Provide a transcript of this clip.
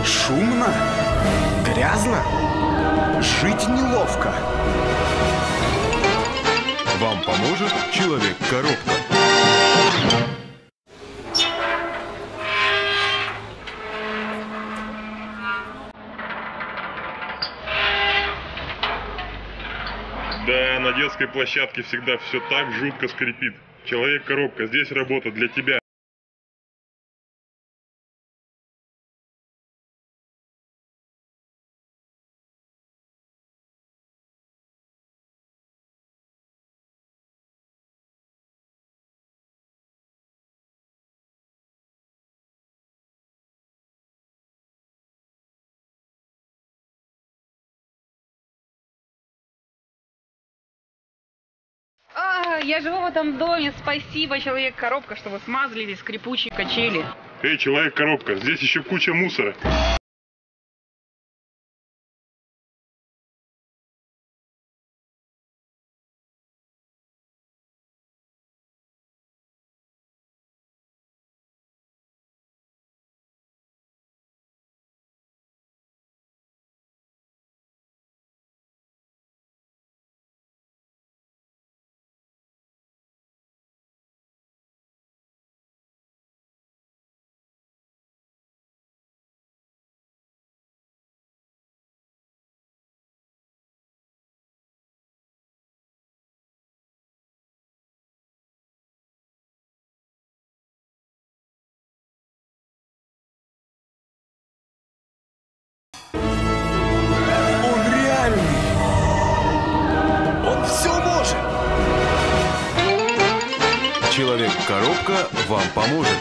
Шумно, грязно, жить неловко. Вам поможет Человек-коробка. Да, на детской площадке всегда все так жутко скрипит. Человек-коробка, здесь работа для тебя. Я живу в этом доме. Спасибо, Человек-коробка, что вы смазали эти скрипучие качели. Эй, Человек-коробка, здесь еще куча мусора. Он реальный. Он все может. Человек-коробка вам поможет.